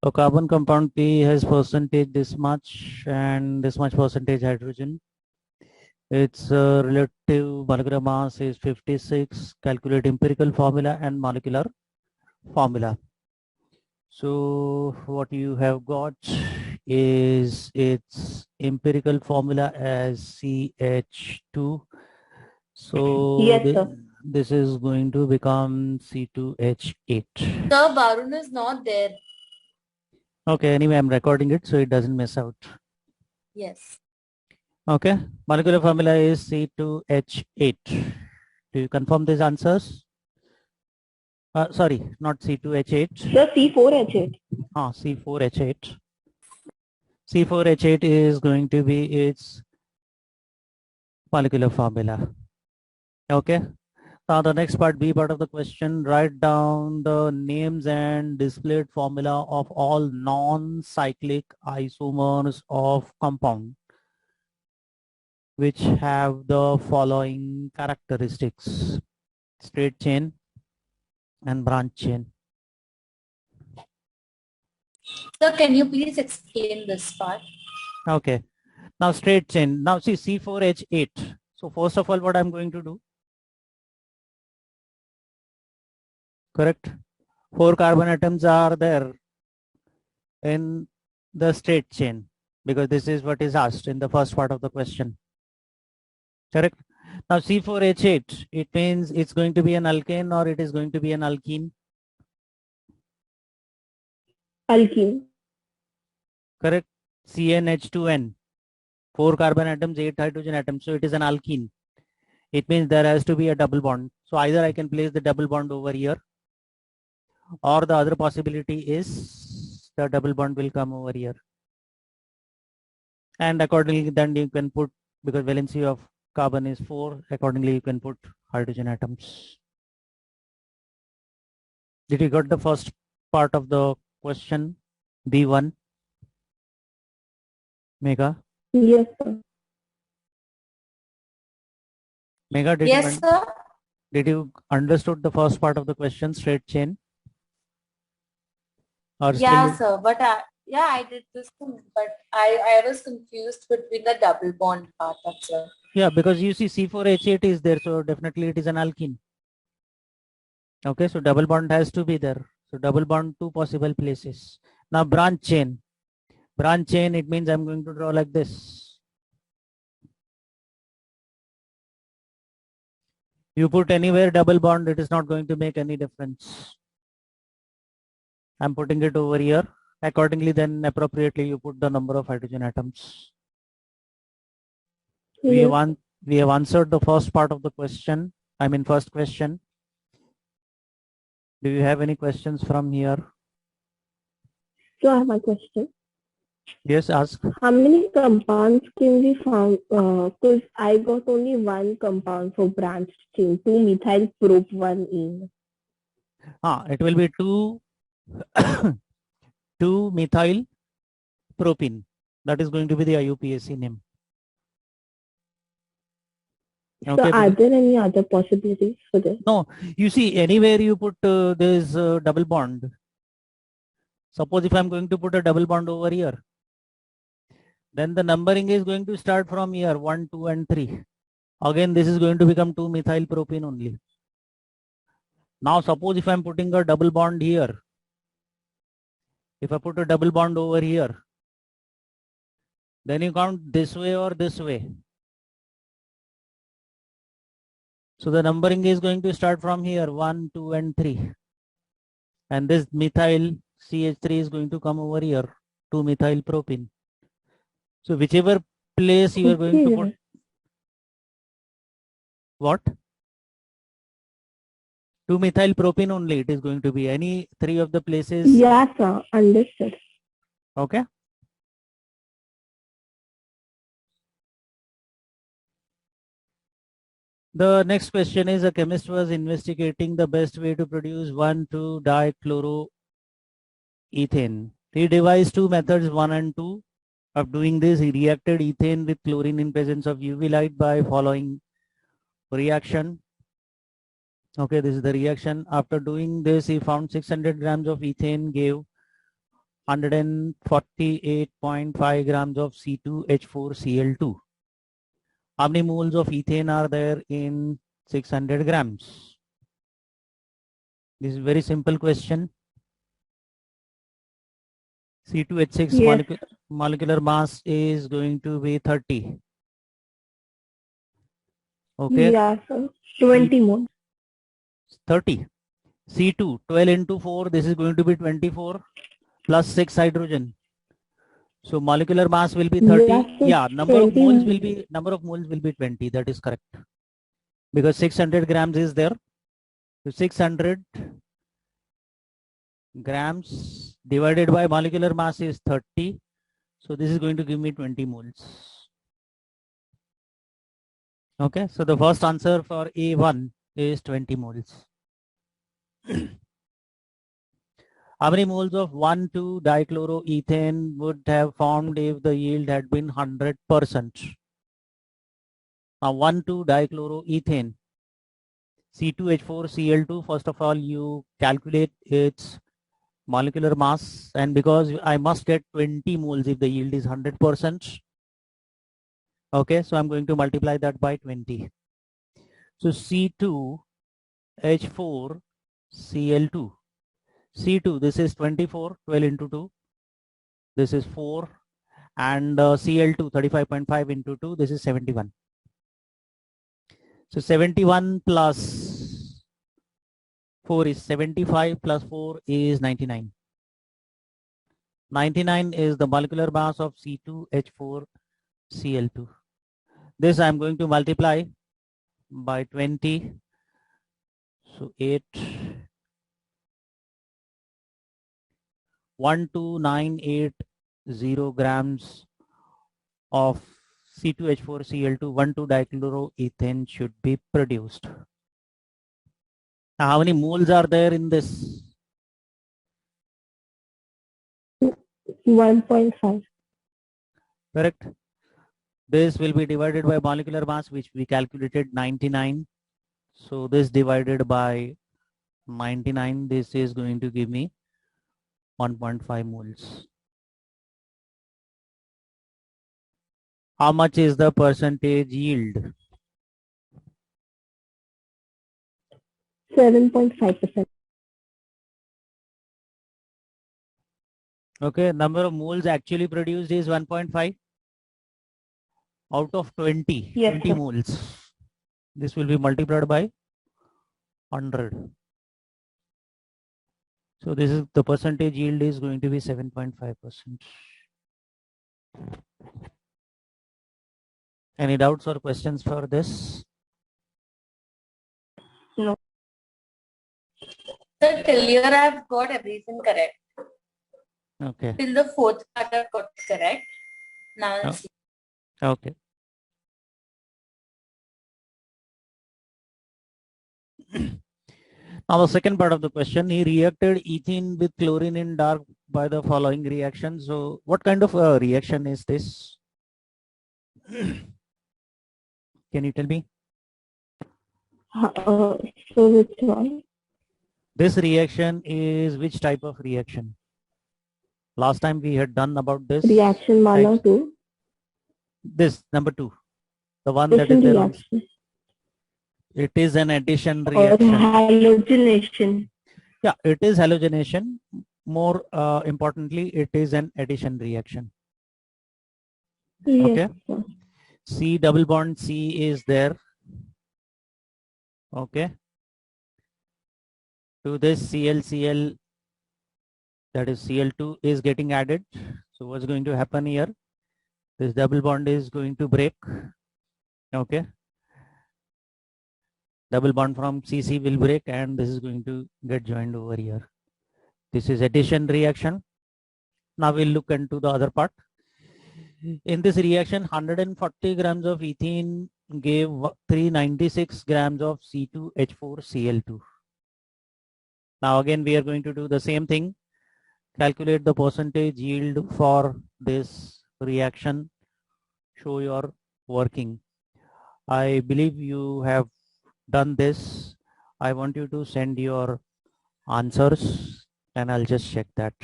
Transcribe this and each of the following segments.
A carbon compound P has percentage this much and this much percentage hydrogen. Its relative molecular mass is 56. Calculate empirical formula and molecular formula. So what you have got is its empirical formula as CH2. So Yes, sir. this is going to become C2H8. Sir, Varun is not there. Okay, anyway, I'm recording it so it doesn't miss out. Yes. Okay, molecular formula is C2H8. Do you confirm these answers? Sorry, not C2H8. Sir, C4H8. C4H8. C4H8 is going to be its molecular formula. Okay. Now the next part, B part of the question, write down the names and displayed formula of all non-cyclic isomers of compound which have the following characteristics: straight chain and branch chain. Sir, can you please explain this part? Okay. Now straight chain. Now see C4H8. So first of all, what I'm going to do, correct? 4 carbon atoms are there in the straight chain because this is what is asked in the first part of the question. Correct? Now C4H8, it means it's going to be an alkane or it is going to be an alkene. Alkene. Correct? CnH2n, 4 carbon atoms, 8 hydrogen atoms. So it is an alkene. It means there has to be a double bond. So either I can place the double bond over here, or the other possibility is the double bond will come over here. And accordingly, then you can put, because valency of carbon is 4, accordingly you can put hydrogen atoms. Did you got the first part of the question, B1? Megha? Yes, sir. Megha, Yes, sir. did you understood the first part of the question, straight chain? Or Yeah, still? sir. But I did this too, but I was confused between the double bond part. That's all. Yeah, because you see C4H8 is there, so definitely it is an alkene. Okay, so double bond has to be there. So double bond, 2 possible places. Now branch chain. Branch chain, it means I'm going to draw like this. You put anywhere double bond, it is not going to make any difference. I'm putting it over here. Accordingly, then appropriately you put the number of hydrogen atoms. Yes. We have answered the first part of the question. I mean, first question. Do you have any questions from here? So I have a question. Yes, ask. How many compounds can we found? Because I got only one compound for branched chain, 2-methyl prop 1-ene. It will be 2-methyl propene. That is going to be the IUPAC name. So are there any other possibilities for this? No, you see, anywhere you put this double bond. Suppose if I'm going to put a double bond over here, then the numbering is going to start from here, 1, 2, and 3. Again, this is going to become 2-methyl propene only. Now, suppose if I'm putting a double bond here, if I put a double bond over here, then you count this way or this way. So the numbering is going to start from here, 1, 2, and 3. And this methyl CH3 is going to come over here, 2-methyl propene. So whichever place you are going to put, what? 2-methyl propene only, it is going to be any 3 of the places. Yes, sir. Understood. Okay. The next question is, a chemist was investigating the best way to produce 1,2-dichloroethane. He devised 2 methods, 1 and 2. Of doing this, he reacted ethane with chlorine in presence of UV light by following reaction. Okay, this is the reaction. After doing this, he found 600 grams of ethane gave 148.5 grams of C2H4Cl2. How many moles of ethane are there in 600 grams? This is a very simple question. C2H6 Yes. molecular mass is going to be 30. Okay. Yeah, sir. 20 more. 30. C2, 12 into 4, this is going to be 24 plus 6 hydrogen. So molecular mass will be 30. Yeah, so Yeah, number of 20 moles will be 20. That is correct. Because 600 grams is there. So 600 grams divided by molecular mass is 30. So this is going to give me 20 moles. Okay, so the first answer for A1 is 20 moles. How many moles of 1,2-dichloroethane would have formed if the yield had been 100%? Now 1,2-dichloroethane, C2H4Cl2, first of all, you calculate its molecular mass, and because I must get 20 moles if the yield is 100%. Okay, so I'm going to multiply that by 20. So C2H4Cl2. C2, this is 24, 12 into 2. This is 4. And Cl2, 35.5 into 2. This is 71. So 71 plus 4 is 75 plus 4 is 99. 99 is the molecular mass of C2H4Cl2. This I'm going to multiply by 20. So 8. 12980 grams of C2H4Cl2, 1,2-dichloroethane should be produced. Now, how many moles are there in this? 1.5. Correct. This will be divided by molecular mass, which we calculated 99. So this divided by 99, this is going to give me 1.5 moles. How much is the percentage yield? 7.5%. Okay, number of moles actually produced is 1.5 out of 20. Yes, 20 sir. moles. This will be multiplied by 100. So this is the percentage yield is going to be 7.5%. Any doubts or questions for this? No. So till here I've got everything correct. Okay. Till the fourth part I've got correct. Now let's see. Okay. Now the second part of the question, he reacted ethene with chlorine in dark by the following reaction. So what kind of a reaction is this? Can you tell me? So which one? This reaction is which type of reaction? Last time we had done about this. Reaction 1 or 2? This number 2. The one that is there on. It is an addition reaction. Or halogenation. Yeah, it is halogenation. More importantly, it is an addition reaction. Yes, okay. sir. C double bond C is there. Okay. To this ClCl, that is Cl2 is getting added. So what's going to happen here? This double bond is going to break. Okay. Double bond from Cc will break and this is going to get joined over here. This is addition reaction. Now we'll look into the other part. In this reaction, 140 grams of ethene gave 396 grams of C2H4Cl2. Now again, we are going to do the same thing. Calculate the percentage yield for this reaction. Show your working. I believe you have done this. I want you to send your answers and I'll just check that.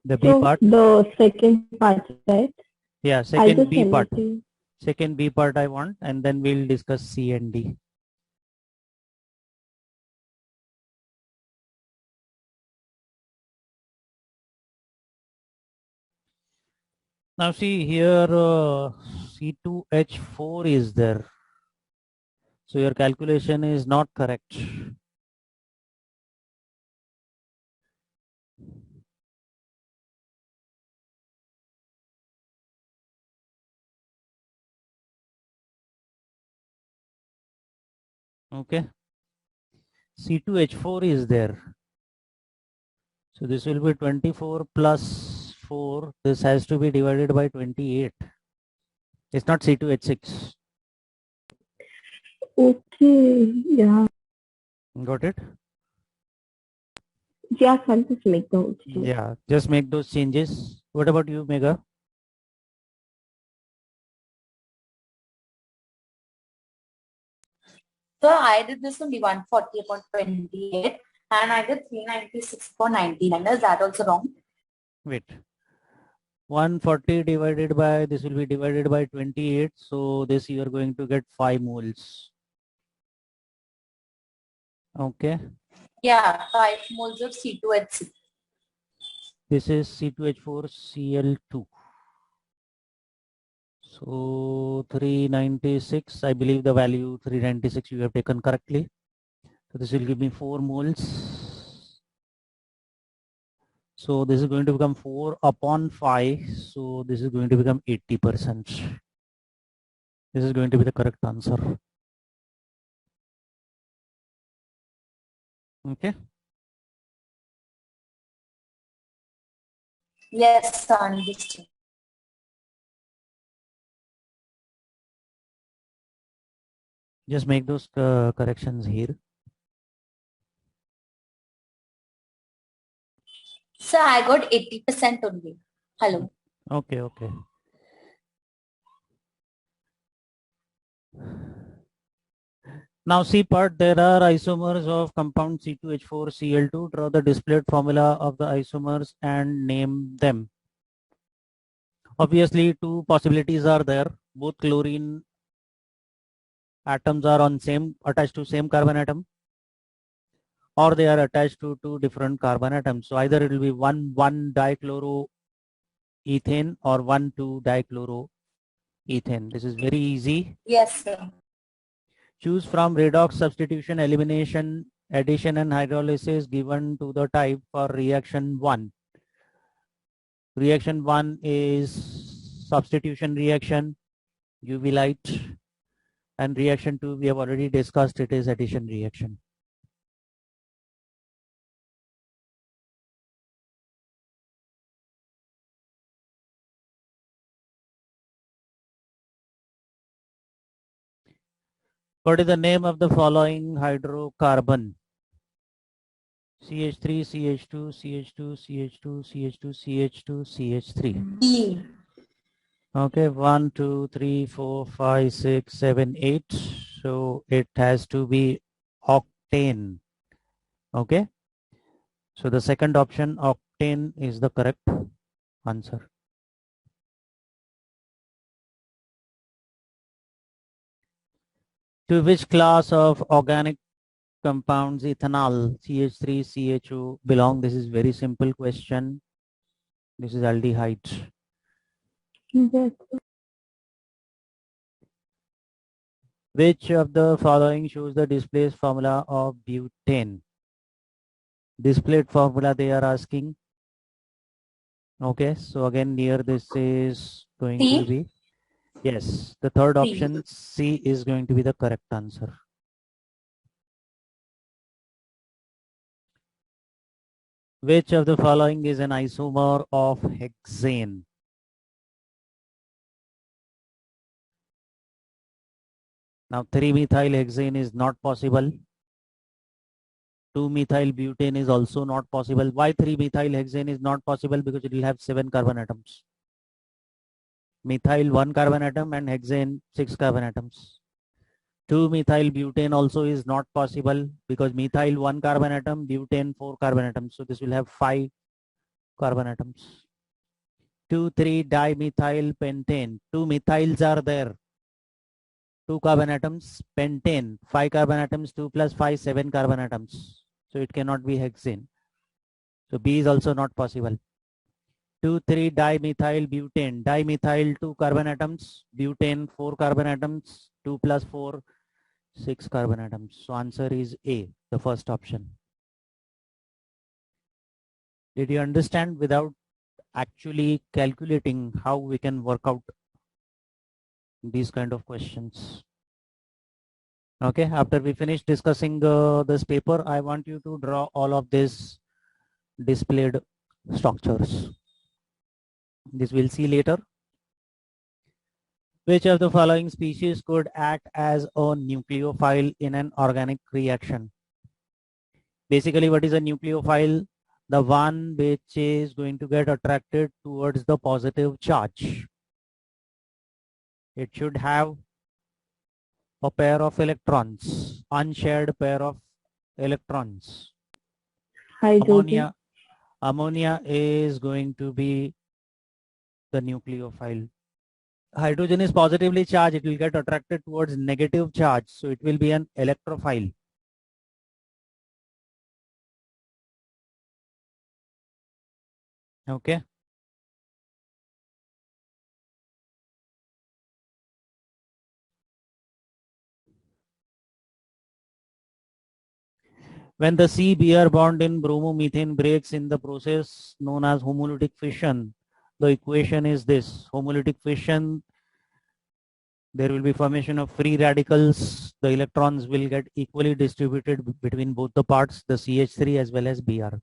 The B So part? the second part, right? Yeah, I'll second just B send part. it to you. Second B part I want, and then we'll discuss C and D. Now see here, C2H4 is there. So your calculation is not correct. Okay. C2H4 is there. So this will be 24 plus 4. This has to be divided by 28. It's not C2H6. Okay, yeah. Got it? Yes, I'll just make those changes. Yeah, just make those changes. What about you, Megha? So I did this only 140 upon 28 and I did 396 upon 99. Is that also wrong? Wait. 140 divided by, this will be divided by 28. So this you are going to get 5 moles. Okay. Yeah, 5 moles of C2H6. This is C2H4Cl2. So 396, I believe the value 396 you have taken correctly. So this will give me 4 moles. So this is going to become 4 upon 5. So this is going to become 80%. This is going to be the correct answer. Okay. Yes, understood. Just make those corrections here. So I got 80% only. Hello. Okay, okay. Now C part, there are isomers of compound C2H4Cl2. Draw the displayed formula of the isomers and name them. Obviously, two possibilities are there. Both chlorine atoms are on same attached to same carbon atom, or they are attached to two different carbon atoms. So either it will be 1,1 dichloroethane or 1,2 dichloroethane. This is very easy. Yes, sir. Choose from redox, substitution, elimination, addition and hydrolysis given to the type for reaction 1. Reaction 1 is substitution reaction, UV light, and reaction 2 we have already discussed, it is addition reaction. What is the name of the following hydrocarbon? CH3, CH2, CH2, CH2, CH2, CH2, CH3. D. Okay, 1, 2, 3, 4, 5, 6, 7, 8. So it has to be octane. Okay. So the second option, octane, is the correct answer. To which class of organic compounds ethanol, CH3, CHO belong? This is very simple question. This is aldehyde. Yes. Which of the following shows the displayed formula of butane? Displayed formula they are asking. Okay, so again here this is going to be, yes, the third option C is going to be the correct answer. Which of the following is an isomer of hexane? Now 3-methyl hexane is not possible. 2-methyl butane is also not possible. Why 3-methyl hexane is not possible? Because it will have 7 carbon atoms. Methyl 1 carbon atom and hexane 6 carbon atoms. 2-methyl butane also is not possible because methyl 1 carbon atom, butane 4 carbon atoms. So this will have 5 carbon atoms. 2,3-dimethyl pentane. 2 methyls are there. 2 carbon atoms. Pentane. 5 carbon atoms. 2 plus 5, 7 carbon atoms. So it cannot be hexane. So B is also not possible. 2,3-dimethyl butane. Dimethyl 2 carbon atoms. Butane 4 carbon atoms. 2 plus 4, 6 carbon atoms. So answer is A, the first option. Did you understand without actually calculating how we can work out these kind of questions? Okay, after we finish discussing this paper, I want you to draw all of these displayed structures. This we'll see later. Which of the following species could act as a nucleophile in an organic reaction? Basically, what is a nucleophile? The one which is going to get attracted towards the positive charge. It should have a pair of electrons, unshared pair of electrons. Hydrogen. Ammonia is going to be the nucleophile. Hydrogen is positively charged. It will get attracted towards negative charge. So it will be an electrophile. Okay. When the C-Br bond in bromomethane breaks in the process known as homolytic fission, the equation is this. Homolytic fission, there will be formation of free radicals. The electrons will get equally distributed between both the parts, the CH3 as well as Br.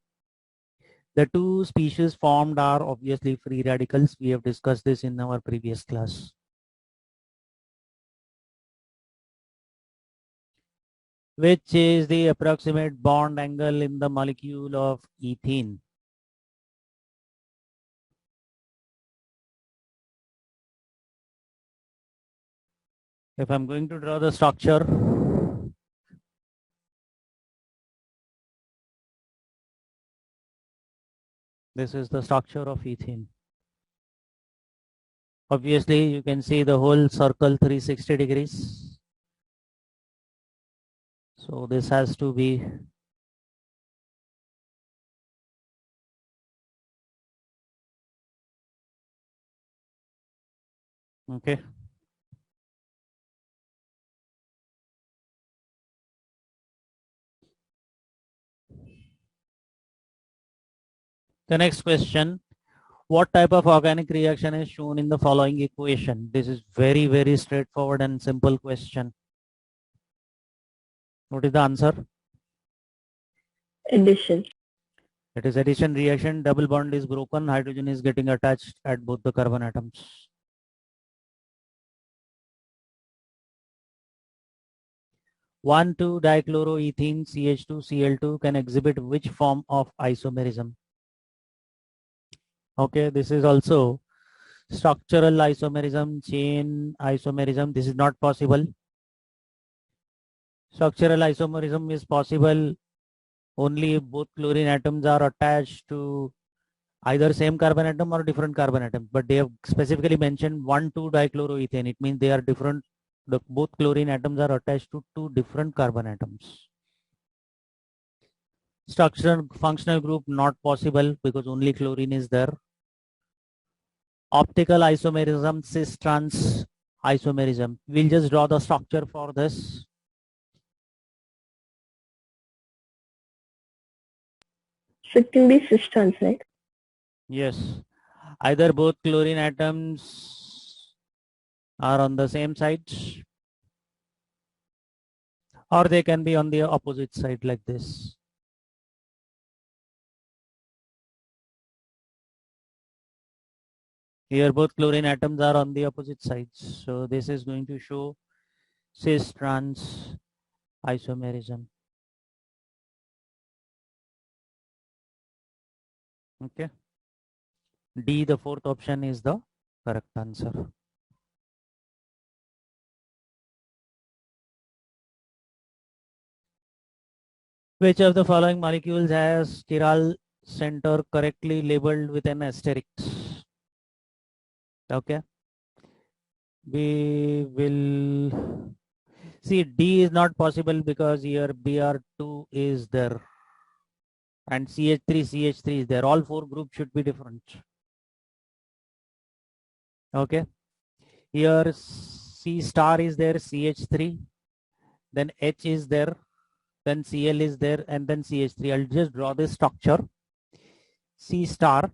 The two species formed are obviously free radicals. We have discussed this in our previous class. Which is the approximate bond angle in the molecule of ethene? If I'm going to draw the structure, this is the structure of ethene. Obviously, you can see the whole circle 360 degrees. So this has to be okay. The next question, what type of organic reaction is shown in the following equation? This is very, very straightforward and simple question. What is the answer? Addition. It is addition reaction. Double bond is broken. Hydrogen is getting attached at both the carbon atoms. 1,2-dichloroethene CH2Cl2 can exhibit which form of isomerism? Okay, this is also structural isomerism, chain isomerism. This is not possible. Structural isomerism is possible only if both chlorine atoms are attached to either same carbon atom or different carbon atoms. But they have specifically mentioned 1,2-dichloroethane. It means they are different. Both chlorine atoms are attached to two different carbon atoms. Structural functional group not possible because only chlorine is there. Optical isomerism, cis-trans isomerism. We'll just draw the structure for this. So it can be cis-trans, right? Yes. Either both chlorine atoms are on the same side or they can be on the opposite side like this. Here both chlorine atoms are on the opposite sides. So this is going to show cis-trans isomerism. Okay. D, the fourth option, is the correct answer. Which of the following molecules has chiral center correctly labeled with an asterisk. Okay. We will see D is not possible because here Br2 is there and CH3 is there. All four groups should be different. Okay. Here C star is there, CH3, then H is there, then Cl is there, and then CH3. I'll just draw this structure. C star.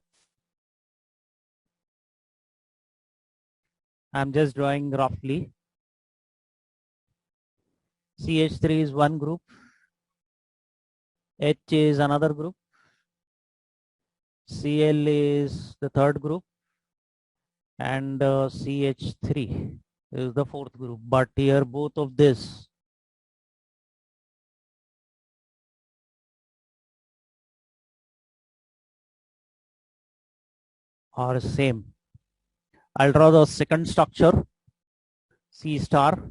I'm just drawing roughly. CH3 is one group. H is another group. Cl is the third group. And CH3 is the fourth group. But here both of this are same. I'll draw the second structure, C star.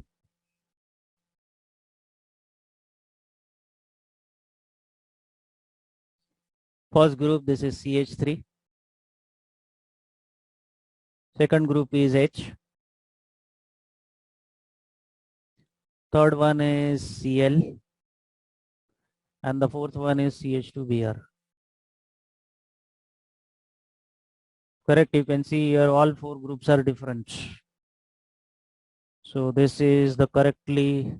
First group, this is CH3. Second group is H. Third one is Cl. And the fourth one is CH2Br. Correct, you can see here all four groups are different. So this is the correctly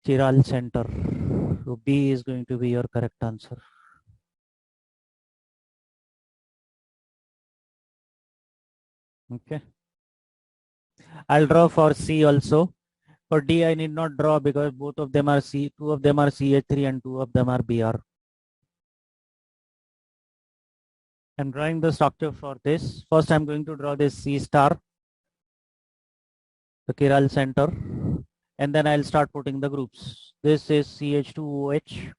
chiral center. So B is going to be your correct answer. Okay. I'll draw for C also. For D, I need not draw because both of them are C, two of them are CH3 and two of them are Br. I'm drawing the structure for this. First, I'm going to draw this C star, the chiral center, and then I'll start putting the groups. This is CH2OH.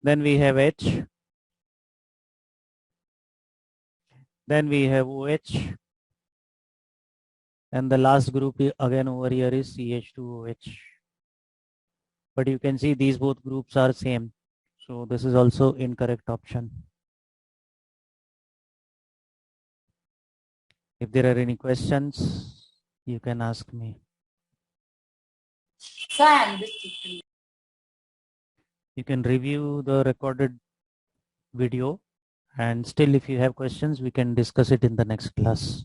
Then we have H. Then we have OH. And the last group again over here is CH2OH. But you can see these both groups are same. So this is also incorrect option. If there are any questions, you can ask me. So I understood. You can review the recorded video, and still if you have questions, we can discuss it in the next class.